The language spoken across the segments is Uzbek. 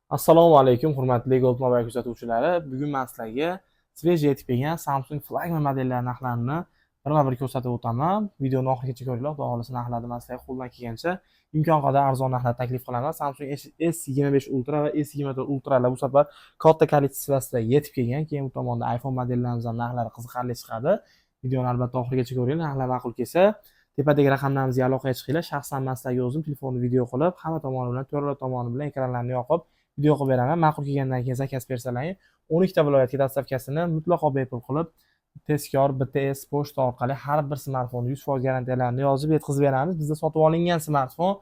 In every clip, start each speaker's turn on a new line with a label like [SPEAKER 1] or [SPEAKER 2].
[SPEAKER 1] Assalomu alaykum, hurmatli Gold Mobile kuzatuvchilari. Bugun men sizlarga svejiy yetib kelgan Samsung flagman modellari narxlarini birma-bir ko'rsatib o'taman. Videoni oxirigacha ko'ringlar, xudo xolisa narxlarni men sizlarga qo'ldan kelgancha imkon qadar arzon narxlar taklif qilaman. Samsung S25 Ultra va S24 Ultralar bu safar katta kolleksiyasida yetib kelgan. Keyin bu tomonda iPhone modellarimiz ham narxlari qiziqarli chiqadi. Videoni albatta oxirigacha ko'ring. Narxlar ma'qul kelsa tepadagi raqamlarimizga aloqaga chiqinglar. Shaxsan men sizlarga o'zim telefonni video qilib, hamma tomoni bilan, to'rala tomoni bilan ekranlarni yoqib video qilib beraman. Ma'qul kelgandan keyin zakaz bersalaring 12 ta viloyatga dostavkasini mutlaqo bepul qilib, tezkor BTS pochta orqali har bir smartfonni 100% garantiyalarni yozib yetkazib beramiz. Bizda sotib olingan smartfon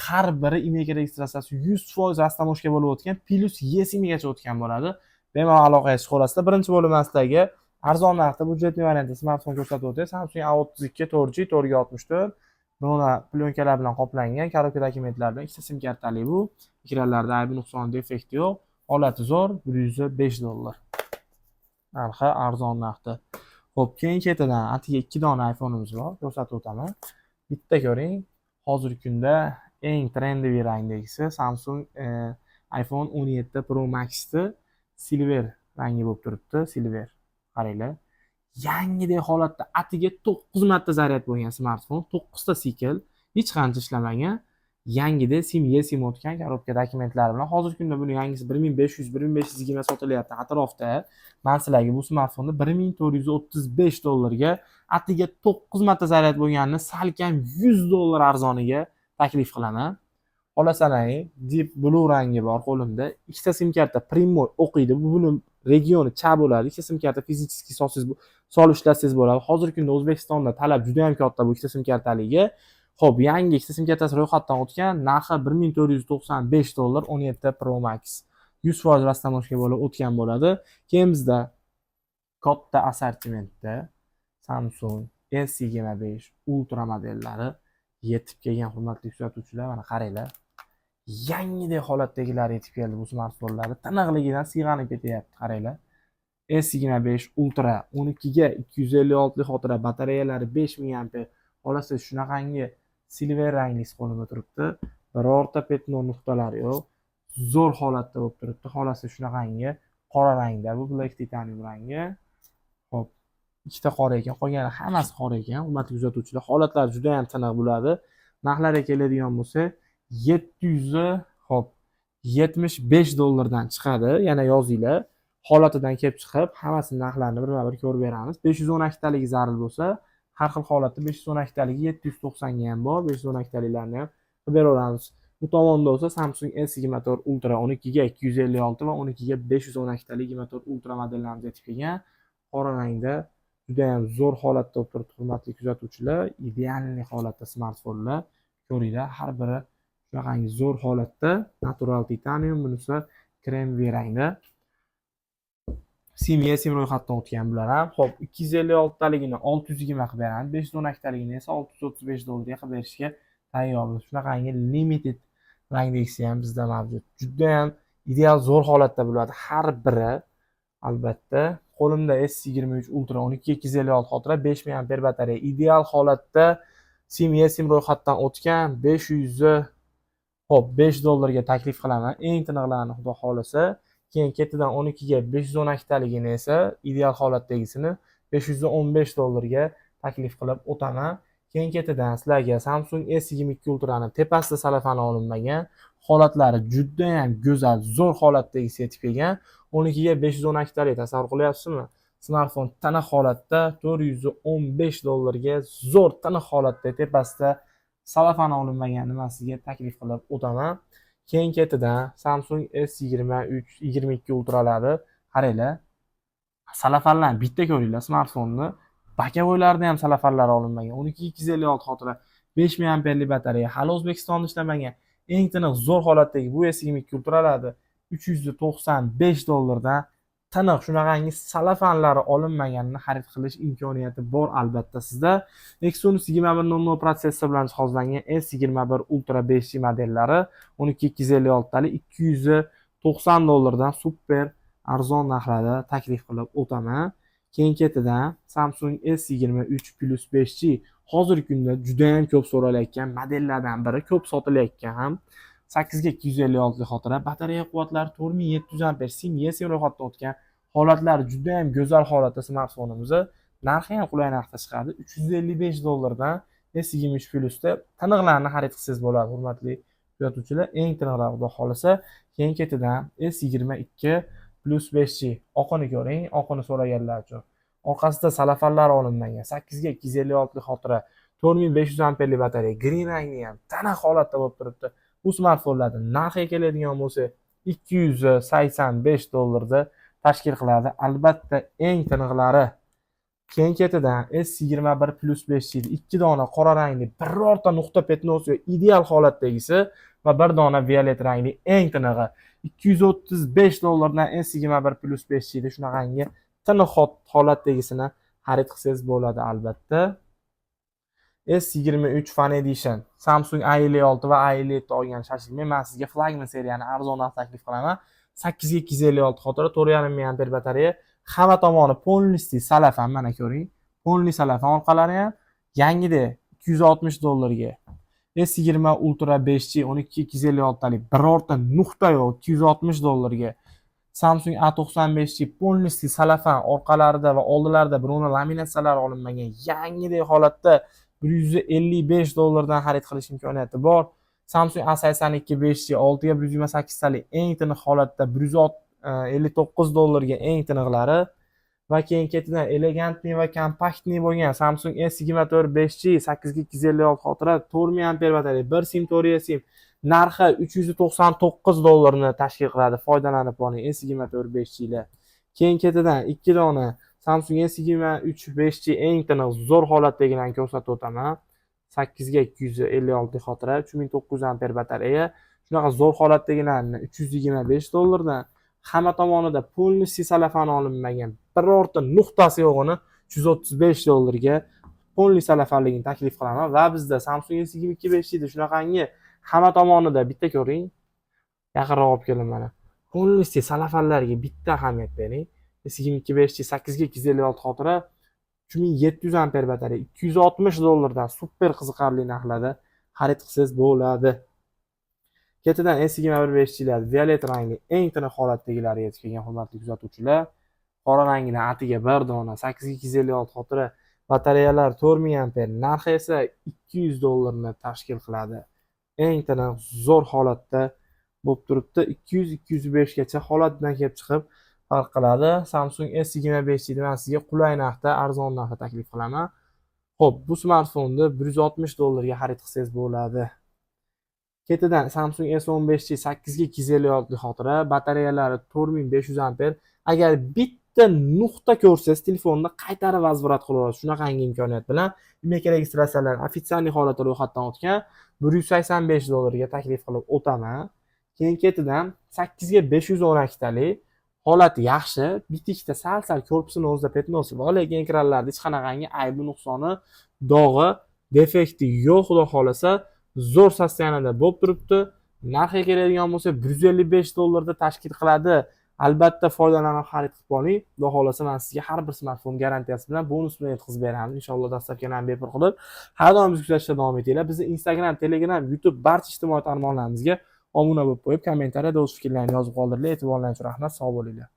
[SPEAKER 1] har biri email registratsiyasi 100% rastamoshka bo'lib o'tgan, plus eSIM-gacha o'tgan bo'ladi. Bemalol aloqaga chiqib olasizlar. Birinchi bo'lim sizlarga arzon narxda budjetli variantda smartfon ko'rsatib o'tdi. Samsung A32 4G 464 buni plyonkalar bilan qoplangan, korobka dokumentlar bilan ikkita sim kartali bu. Ekranlarda aybi nuqson defekti yo'q. Holati zo'r, $105. Narxi arzon narxda. Xo'p, keyin ketidan atiga 2 dona iPhone'imiz bor, ko'rsatib o'taman. Bitta ko'ring. Hozirgi kunda eng trendiy rangdagisi Samsung iPhone 17 Pro Max'ni silver rangi bo'lib turibdi, silver. Qaranglar. Yangidek holatda atiga 9 marta zaryad bo'lgan smartfon, 9 ta sikl, hech qancha ishlamagan. Yangida eSIM o'tgan korobka dokumentlari bilan. Hozirgi kunda buni yangisi 1500-1520 sotilyapti atrofda. Men sizlarga bu smartfonni $1435 atiga 9 marta zaryad bo'lganini salkam $100 arzoniga taklif qilaman. Xohlasangiz, Deep Blue rangi bor qo'limda. Ikkita sim karta Primo o'qiydi. Buni regioni cha bo'ladi. Ikkita sim karta fizически solib ishlasangiz bo'ladi. Hozirgi kunda O'zbekistonda talab juda ham katta bu ikkita sim kartaliga. Xo'p, yangi ikkita sim kartasi ro'yxatdan o'tgan, narxi $1495, 17 Pro Max. 100% rastamoshka bo'lib o'tgan bo'ladi. Keyin bizda katta assortimentda Samsung S25 Ultra modellari yetib kelgan, hurmatli kuzatuvchilar. Mana qaranglar. Yangidek holatdagilar yetib keldi bu smartfonlarni. Tiniqligidan siyg'anib ketyapti, qaranglar. S25 Ultra 12 ga 256 lik xotira, batareyalari 5000 mAh. Xolasiz shunaqangi silver rangli qo'limda turibdi. Birorta petno nuqtalari yo'q. Zo'r holatda bo'lib turibdi. Xolasiz shunaqangi qora rangda, bu Black Titanium rangi. Xo'p, ikkita qora ekan, qolgani hammasi qora ekan. Hurmatli kuzatuvchilar, holatlar juda ham tiniq bo'ladi. Narxlarga keladigan bo'lsa, 775 dollardan chiqadi. Yana yozinglar. Holatidan kelib chiqib, hammasini narxlarini birma-bir ko'rib beramiz. 512 talik zarur bo'lsa, har xil holatda 512 taligi 790 ga ham bor. 512 taliklarni ham qilib beraveramiz. Bu tomonda bo'lsa Samsung S24 Ultra 12 ga 256 va 12 ga 512 talik 24 Ultra modellarimiz yetib kelgan. Qora rangda juda ham zo'r holatda bo'lib turibdi, hurmatli kuzatuvchilar. Idealniy holatda smartfonlar ko'ringlar, har biri shunaqangi zo'r holatda, natural titanium, bunisi kremviy rangda. eSIM ro'yxatdan o'tgan bular ham. Xo'p, 256 taligini 620 qilib beramiz. 512 taligini esa $635 qilib berishga tayyormiz. Shunaqangi limited rangdagisi ham bizda mavjud. Juda ham ideal zo'r holatda bo'ladi har biri. Albatta, qo'limda S23 Ultra 12 256 xotira, 5000 mAh batareya. Ideal holatda eSIM ro'yxatdan o'tgan 500 Xo'p, $5 ga taklif qilaman. Eng tiniqlarini xudo xolasa. Keyin ketidan 12 ga 512 taligini esa ideal holatdagisini $515 ga taklif qilib o'taman. Keyin ketidan sizlarga Samsung S22 Ultra'ning tepasida salafani olinmagan, holatlari juda ham go'zal, zo'r holatdagisi yetib kelgan. 12 ga 512 talik tasavvur qilyapsizmi? Smartfon tiniq holatda $415 ga zo'r tiniq holatda tepasida salafan olinmagan nimasiga taklif qilib o'taman. Keyin ketidan Samsung S23 22 Ultralari qaranglar. Salafanlarni bitta ko'ringlar smartfonni. Bakavoylarida ham salafanlar olinmagan. 12 256 xotira, 5000 mAh batareya. Hali O'zbekistonda ishlamagan. Eng tiniq zo'r holatdagi bu S22 Ultralarni $395 dan tiniq shunaqangi salafanlari olinmaganini xarid qilish imkoniyati bor albatta sizda. Exynos 2100 protsessor bilan jihozlangan S21 Ultra 5G modellari 12256 talik $290 dan super arzon narxlarda taklif qilib o'taman. Keyin ketidan Samsung S23 Plus 5G hozirgi kunda juda ham ko'p so'ralayotgan modellardan biri, ko'p sotilayotgan ham. 8 ga 256 lik xotira, batareya quvvatlari 4700 amper, sim esim ro'yxatdan o'tgan, holatlari juda ham go'zal holatda smartfonimiz. Narxi ham qulay narxda chiqadi. $355 dan S23 Plus'da tiniqlarni xarid qilsangiz bo'ladi, hurmatli kuzatuvchilar. Eng tiniqlar xudo xolisa. Keyin ketidan S22 Plus 5G. Oqini ko'ring, oqini so'raganlar uchun. Orqasida salafanlar olinmagan. 8 ga 256 lik xotira, 4500 amperlik batareya, green rangli ham tiniq holatda bo'lib turibdi. Bu smartfonlarning narxiga keladigan bo'lsa, $285 tashkil qiladi. Albatta, eng tiniqlari. Keyin ketidan S21 Plus 5G, 2 dona qora rangli, birorta nuqta petnosi ideal holatdagisi va bir dona violet rangli eng tinig'i. $235 dan S21 Plus 5G shunaqangi tiniq holatdagisini xarid qilsangiz bo'ladi albatta. S23 Fan Edition, Samsung A56 va A57 olgan shoshilmang, men sizga flagman seriyani arzon narxda taklif qilaman. 8 ga 256 xotira, 4,5 mAh batareya, hamma tomoni polniy salafan, mana ko'ring. Polniy salafan orqalari ham yangidek $260 ga. S20 Ultra 5G 12 ga 256 talik, birorta nuqta yo'q, $260 ga. Samsung A95G polniy salafan orqalarida va oldilarida birovni laminatsiyalar olinmagan, yangidek holatda $155 dan xarid qilish imkoniyati bor. Samsung A82 5G 6 ga 128 talik, eng tiniq holatda $159 ga eng tiniqlari. Va keyin ketidan elegantli va kompaktli bo'lgan Samsung S24 5G 8 ga 256 xotira, 4000 amper batareya, 1 sim 4 sim. Narxi $399 ni tashkil qiladi. Foydalanib oling S24 5G lar. Keyin ketidan 2 dona Samsung S23 5G eng tiniq zo'r holatdagilarni ko'rsatib o'taman. 8 ga 256 xotira, 3900 amper batareya. Shunaqa zo'r holatdagilarni $325 dan, hamma tomonida polniy salafan olinmagan, birorta nuqtasi yo'g'ini $135 ga polniy salafanligini taklif qilaman. Va bizda Samsung S22 5G shunaqangi hamma tomonida bitta ko'ring. Yaqinroq olib keling mana. Polniy salafanlarga bitta ahamiyat bering. S22 5G 8 ga 256 xotira, 3700 amper batareya, $260 dan super qiziqarli narxlarda xarid qilsangiz bo'ladi. Ketidan S21 5G lar violet rangli eng tiniq holatdagilari yetib kelgan, hurmatli kuzatuvchilar. Qora rangini atiga bir dona, 8 ga 256 xotira, batareyalar 4000 amper, narxi esa $200 ni tashkil qiladi. Eng tiniq zo'r holatda bo'lib turibdi. 200-205 gacha holatdan kelib chiqib farq qiladi. Samsung S25 man sizga qulay narxda, arzon narxda taklif qilaman. Xo'p, bu smartfonni $160 ga xarid qilsangiz bo'ladi. Ketidan Samsung S15 8 ga 256 xotira, batareyalari 4500 amper. Agar bitta nuqta ko'rsangiz, telefonni qaytarib vazbirat qila olasiz. Shunaqangi imkoniyat bilan email registratsiyalar ofitsial holatda ro'yxatdan o'tgan, $185 ga taklif qilib o'taman. Keyin ketidan 8 ga 512 talik, holati yaxshi, bitikda sal-sal korpusini o'zida petnosi bor, lekin ekranlarda hech qanaqangi aybi, nuqsoni, dog'i, defekti yo'q, xudo xolasa. Zo'r sostanada bo'lib turibdi. Narxiga keladigan bo'lsa, $155 da tashkil qiladi. Albatta foydalanib xarid qilib oling. Xudo xolasa men sizga har bir smartfon garantiyasi bilan bonus bilan yetkazib beramiz. Inshaalloh dastlabki ham bepul qilib. Har doim bizni kuzatishda davom etinglar. Bizni Instagram, Telegram, YouTube barcha ijtimoiy tarmoqlarimizga obuna bo'lib qo'yib, kommentariyada o'z fikrlaringizni yozib qoldiringlar. E'tiborlaringiz uchun rahmat. Sog' bo'linglar.